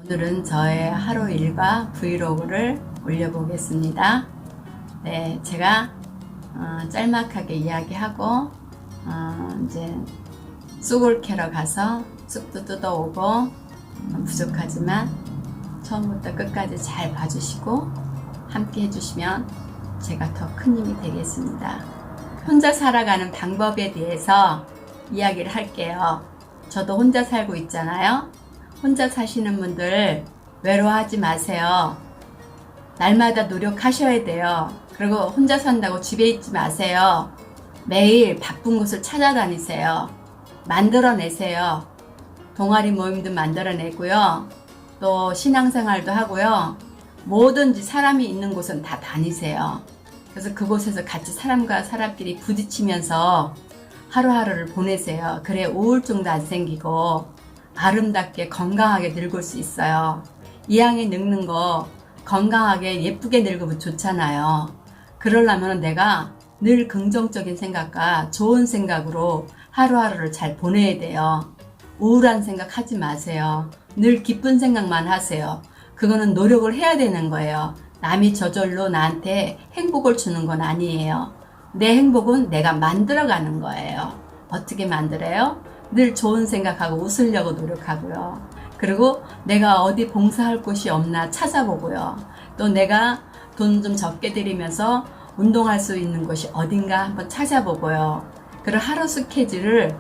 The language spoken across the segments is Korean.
오늘은 저의 하루 일과 브이로그를 올려보겠습니다. 네, 제가 짤막하게 이야기하고 이제 쑥을 캐러 가서 쑥도 뜯어오고 부족하지만 처음부터 끝까지 잘 봐주시고 함께 해주시면 제가 더 큰 힘이 되겠습니다. 혼자 살아가는 방법에 대해서 이야기를 할게요. 저도 혼자 살고 있잖아요. 혼자 사시는 분들 외로워하지 마세요. 날마다 노력하셔야 돼요. 그리고 혼자 산다고 집에 있지 마세요. 매일 바쁜 곳을 찾아다니세요. 만들어내세요. 동아리 모임도 만들어내고요. 또 신앙생활도 하고요. 뭐든지 사람이 있는 곳은 다 다니세요. 그래서 그곳에서 같이 사람과 사람끼리 부딪히면서 하루하루를 보내세요. 그래 우울증도 안 생기고 아름답게 건강하게 늙을 수 있어요. 이왕에 늙는 거 건강하게 예쁘게 늙으면 좋잖아요. 그러려면 내가 늘 긍정적인 생각과 좋은 생각으로 하루하루를 잘 보내야 돼요. 우울한 생각 하지 마세요. 늘 기쁜 생각만 하세요. 그거는 노력을 해야 되는 거예요. 남이 저절로 나한테 행복을 주는 건 아니에요. 내 행복은 내가 만들어가는 거예요. 어떻게 만들어요? 늘 좋은 생각하고 웃으려고 노력하고요. 그리고 내가 어디 봉사할 곳이 없나 찾아보고요. 또 내가 돈 좀 적게 들이면서 운동할 수 있는 곳이 어딘가 한번 찾아보고요. 그리고 하루 스케줄을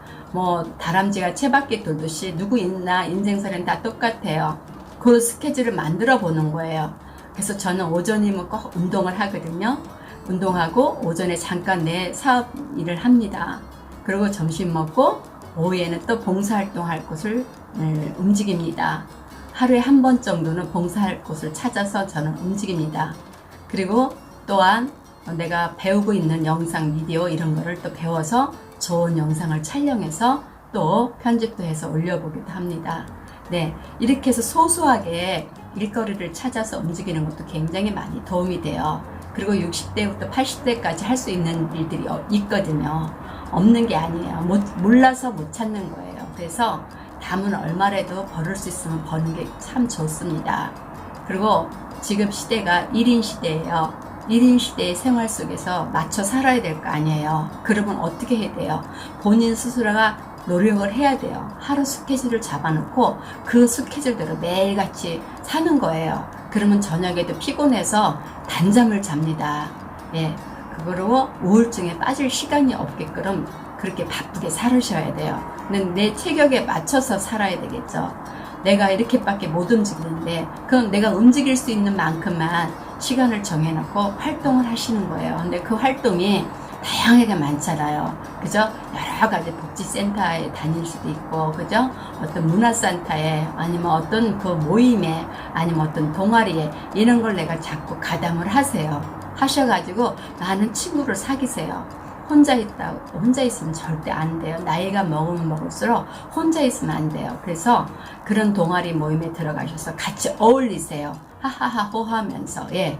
다람쥐가 채바퀴 돌듯이 누구 있나 인생살은 다 똑같아요. 그 스케줄을 만들어 보는 거예요. 그래서 저는 오전이면 꼭 운동을 하거든요. 운동하고 오전에 잠깐 내 사업 일을 합니다. 그리고 점심 먹고 오후에는 또 봉사활동할 곳을 움직입니다. 하루에 한 번 정도는 봉사할 곳을 찾아서 저는 움직입니다. 그리고 또한 내가 배우고 있는 영상 비디오 이런 거를 또 배워서 좋은 영상을 촬영해서 또 편집도 해서 올려보기도 합니다. 네, 이렇게 해서 소소하게 일거리를 찾아서 움직이는 것도 굉장히 많이 도움이 돼요. 그리고 60대부터 80대까지 할 수 있는 일들이 있거든요. 없는 게 아니에요. 몰라서 못 찾는 거예요. 그래서 담은 얼마라도 벌을 수 있으면 버는 게 참 좋습니다. 그리고 지금 시대가 1인 시대예요. 1인 시대의 생활 속에서 맞춰 살아야 될 거 아니에요. 그러면 어떻게 해야 돼요? 본인 스스로가 노력을 해야 돼요. 하루 스케줄을 잡아놓고 그 스케줄대로 매일같이 사는 거예요. 그러면 저녁에도 피곤해서 단잠을 잡니다. 예, 그거로 우울증에 빠질 시간이 없게끔 그렇게 바쁘게 살으셔야 돼요. 내 체격에 맞춰서 살아야 되겠죠. 내가 이렇게밖에 못 움직이는데 그럼 내가 움직일 수 있는 만큼만 시간을 정해놓고 활동을 하시는 거예요. 근데 그 활동이 다양하게 많잖아요. 그죠? 여러 가지 복지센터에 다닐 수도 있고, 그죠? 어떤 문화센터에, 아니면 어떤 그 모임에, 아니면 어떤 동아리에, 이런 걸 내가 자꾸 가담을 하세요. 하셔가지고, 나는 친구를 사귀세요. 혼자 있으면 절대 안 돼요. 나이가 먹으면 먹을수록 혼자 있으면 안 돼요. 그래서 그런 동아리 모임에 들어가셔서 같이 어울리세요. 하하하 호하면서, 예.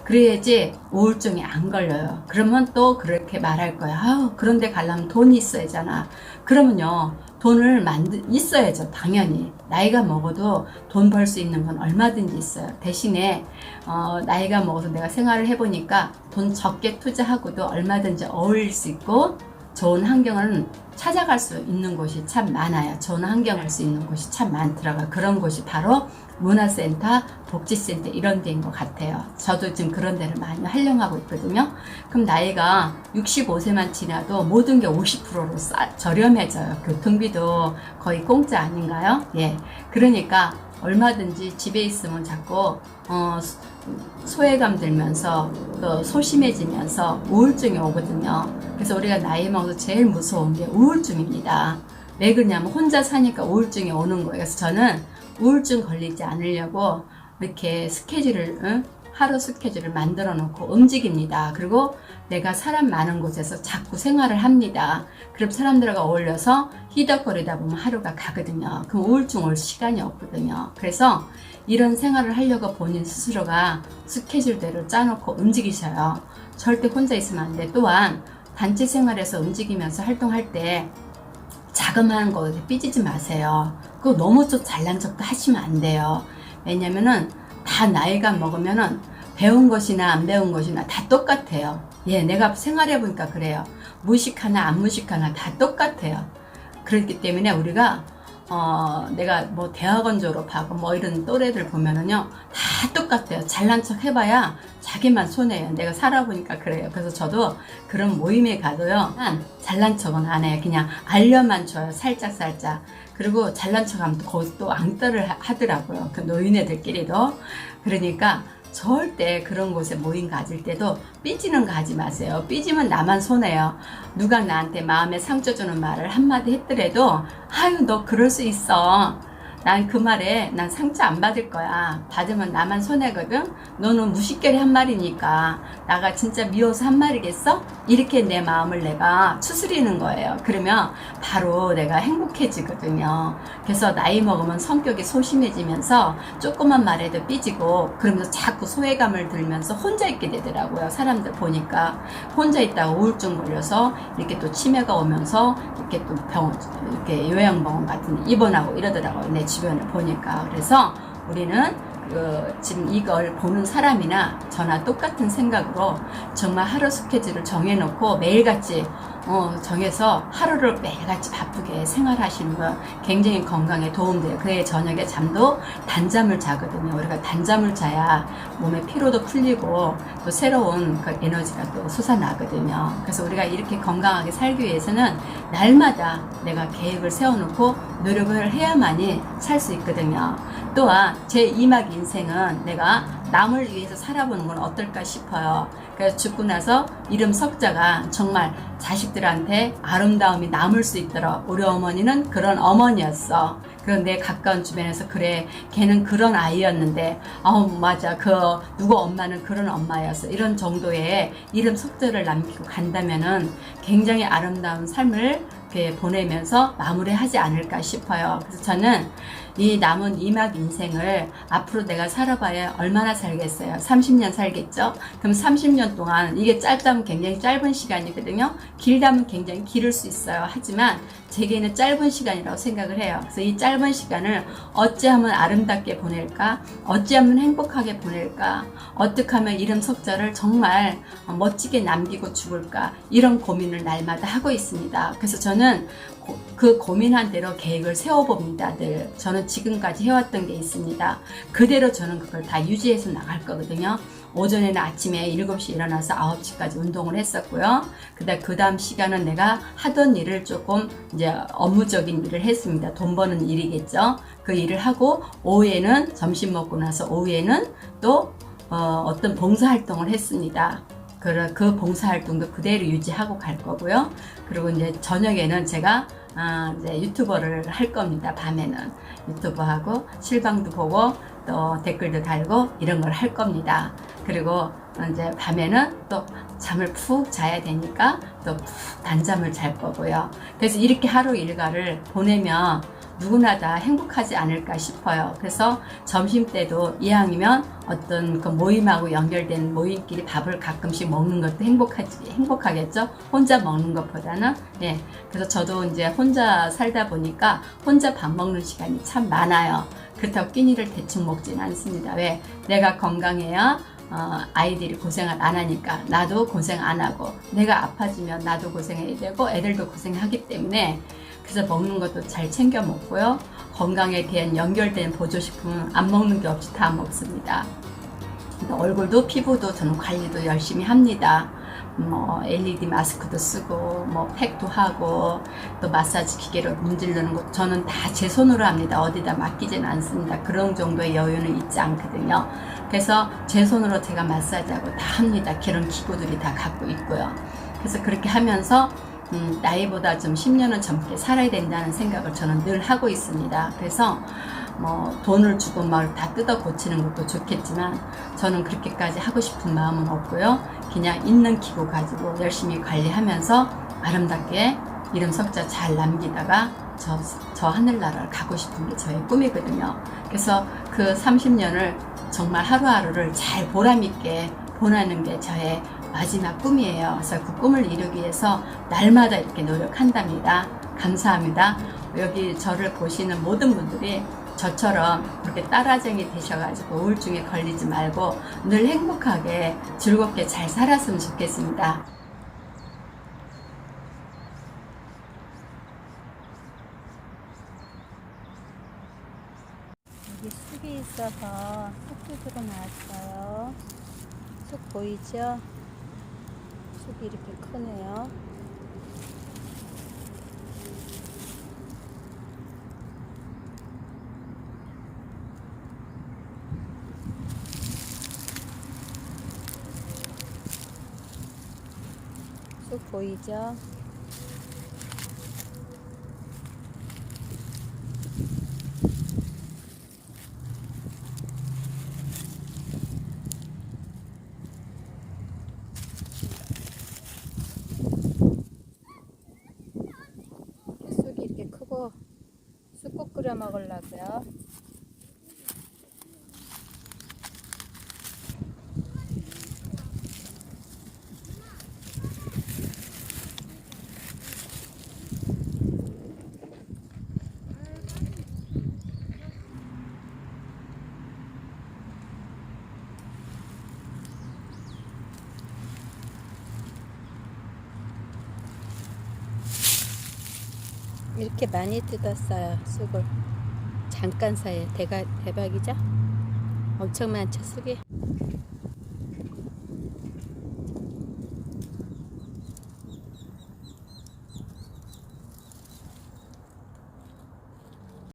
그래야지 우울증이 안 걸려요. 그러면 또 그렇게 말할 거야. 아유, 그런데 가려면 돈이 있어야잖아. 그러면요, 돈을 있어야죠. 당연히. 나이가 먹어도 돈 벌 수 있는 건 얼마든지 있어요. 대신에, 나이가 먹어서 내가 생활을 해보니까 돈 적게 투자하고도 얼마든지 어울릴 수 있고, 좋은 환경을 찾아갈 수 있는 곳이 참 많아요. 좋은 환경을 할 수 있는 곳이 참 많더라고요. 그런 곳이 바로 문화센터, 복지센터 이런 데인 것 같아요. 저도 지금 그런 데를 많이 활용하고 있거든요. 그럼 나이가 65세만 지나도 모든 게 50%로 저렴해져요. 교통비도 거의 공짜 아닌가요? 예. 그러니까 얼마든지 집에 있으면 자꾸 소외감 들면서 또 소심해지면서 우울증이 오거든요. 그래서 우리가 나이 먹어서 제일 무서운 게 우울증입니다. 왜 그러냐면 혼자 사니까 우울증이 오는 거예요. 그래서 저는 우울증 걸리지 않으려고 이렇게 하루 스케줄을 만들어 놓고 움직입니다. 그리고 내가 사람 많은 곳에서 자꾸 생활을 합니다. 그럼 사람들과 어울려서 히덕거리다 보면 하루가 가거든요. 그럼 우울증 올 시간이 없거든요. 그래서 이런 생활을 하려고 본인 스스로가 스케줄대로 짜놓고 움직이셔요. 절대 혼자 있으면 안 돼. 또한 단체 생활에서 움직이면서 활동할 때 자그마한 거에 삐지지 마세요. 그거 너무 좀 잘난 척도 하시면 안 돼요. 왜냐면은 다 나이가 먹으면은 배운 것이나 안 배운 것이나 다 똑같아요. 예, 내가 생활해 보니까 그래요. 무식하나 안 무식하나 다 똑같아요. 그렇기 때문에 우리가 내가 뭐 대학원 졸업하고 뭐 이런 또래들 보면은요 다 똑같아요. 잘난 척 해봐야 자기만 손해요. 내가 살아보니까 그래요. 그래서 저도 그런 모임에 가도요 잘난 척은 안 해요. 그냥 알려만 줘요. 살짝살짝. 그리고 잘난 척하면 거기서 또 앙떠를 하더라고요. 그 노인네들끼리도. 그러니까 절대 그런 곳에 모임 가질 때도 삐지는 거 하지 마세요. 삐지면 나만 손해요. 누가 나한테 마음에 상처 주는 말을 한마디 했더라도 아유 너 그럴 수 있어. 난 그 말에 난 상처 안 받을 거야. 받으면 나만 손해거든. 너는 무식결이 한 말이니까 나가 진짜 미워서 한 말이겠어? 이렇게 내 마음을 내가 추스리는 거예요. 그러면 바로 내가 행복해지거든요. 그래서 나이 먹으면 성격이 소심해지면서 조그만 말에도 삐지고 그러면서 자꾸 소외감을 들면서 혼자 있게 되더라고요. 사람들 보니까 혼자 있다가 우울증 걸려서 이렇게 또 치매가 오면서 이렇게 또 병원 이렇게 요양병원 같은 데 입원하고 이러더라고요. 내 주변을 보니까. 그래서 우리는 지금 이걸 보는 사람이나 저나 똑같은 생각으로 정말 하루 스케줄을 정해놓고 매일같이 정해서 하루를 매일같이 바쁘게 생활하시는 거 굉장히 건강에 도움돼요. 그래야 저녁에 잠도 단잠을 자거든요. 우리가 단잠을 자야 몸의 피로도 풀리고 또 새로운 그 에너지가 또 솟아나거든요. 그래서 우리가 이렇게 건강하게 살기 위해서는 날마다 내가 계획을 세워놓고 노력을 해야만이 살 수 있거든요. 또한 제 2막 인생은 내가 남을 위해서 살아보는 건 어떨까 싶어요. 그래서 죽고 나서 이름 석자가 정말 자식들한테 아름다움이 남을 수 있도록 우리 어머니는 그런 어머니였어. 그런데 가까운 주변에서 그래 걔는 그런 아이였는데 맞아 누구 엄마는 그런 엄마였어. 이런 정도의 이름 석자를 남기고 간다면은 굉장히 아름다운 삶을 보내면서 마무리하지 않을까 싶어요. 그래서 저는 이 남은 2막 인생을 앞으로 내가 살아봐야 얼마나 살겠어요? 30년 살겠죠? 그럼 30년 동안 이게 짧다면 굉장히 짧은 시간이거든요. 길다면 굉장히 길을 수 있어요. 하지만 제게는 짧은 시간이라고 생각을 해요. 그래서 이 짧은 시간을 어찌하면 아름답게 보낼까? 어찌하면 행복하게 보낼까? 어떻게 하면 이름 석자를 정말 멋지게 남기고 죽을까? 이런 고민을 날마다 하고 있습니다. 그래서 저는 그 고민한 대로 계획을 세워봅니다. 늘 저는 지금까지 해왔던 게 있습니다. 그대로 저는 그걸 다 유지해서 나갈 거거든요. 오전에는 아침에 7시 일어나서 9시까지 운동을 했었고요. 그 다음 시간은 내가 하던 일을 조금 이제 업무적인 일을 했습니다. 돈 버는 일이겠죠. 그 일을 하고 오후에는 점심 먹고 나서 오후에는 또 어떤 봉사활동을 했습니다. 그 봉사활동도 그대로 유지하고 갈 거고요. 그리고 이제 저녁에는 제가 이제 유튜버를 할 겁니다. 밤에는 유튜버하고 실방도 보고 또 댓글도 달고 이런 걸 할 겁니다. 그리고 이제 밤에는 또 잠을 푹 자야 되니까 또 푹 단잠을 잘 거고요. 그래서 이렇게 하루 일과를 보내면 누구나 다 행복하지 않을까 싶어요. 그래서 점심때도 이왕이면 어떤 그 모임하고 연결된 모임끼리 밥을 가끔씩 먹는 것도 행복하겠죠? 혼자 먹는 것보다는. 예. 그래서 저도 이제 혼자 살다 보니까 혼자 밥 먹는 시간이 참 많아요. 그렇다고 끼니를 대충 먹지는 않습니다. 왜? 내가 건강해야 아이들이 고생을 안 하니까 나도 고생 안 하고 내가 아파지면 나도 고생해야 되고 애들도 고생하기 때문에 그래서 먹는 것도 잘 챙겨 먹고요. 건강에 대한 연결된 보조식품은 안 먹는 게 없이 다 먹습니다. 얼굴도 피부도 저는 관리도 열심히 합니다. LED 마스크도 쓰고 팩도 하고 또 마사지 기계로 문지르는 거 저는 다 제 손으로 합니다. 어디다 맡기진 않습니다. 그런 정도의 여유는 있지 않거든요. 그래서 제 손으로 제가 마사지하고 다 합니다. 그런 기구들이 다 갖고 있고요. 그래서 그렇게 하면서 나이보다 좀 10년은 젊게 살아야 된다는 생각을 저는 늘 하고 있습니다. 그래서 돈을 주고 막 다 뜯어 고치는 것도 좋겠지만 저는 그렇게까지 하고 싶은 마음은 없고요. 그냥 있는 기구 가지고 열심히 관리하면서 아름답게 이름 석자 잘 남기다가 저 하늘나라를 가고 싶은 게 저의 꿈이거든요. 그래서 그 30년을 정말 하루하루를 잘 보람있게 보내는 게 저의 마지막 꿈이에요. 그래서 그 꿈을 이루기 위해서 날마다 이렇게 노력한답니다. 감사합니다. 여기 저를 보시는 모든 분들이 저처럼 그렇게 그렇게 따라쟁이 되셔가지고 우울증에 걸리지 말고 늘 행복하게 즐겁게 잘 살았으면 좋겠습니다. 여기 쑥이 있어서 쑥주스로 나왔어요. 쑥 보이죠? 쑥이 이렇게 크네요. 쑥 보이죠? 쑥이 이렇게 크고 쑥국 끓여 먹으려고요. 이렇게 많이 뜯었어요. 쑥을 잠깐 사이에 대박이죠? 엄청 많죠 쑥이.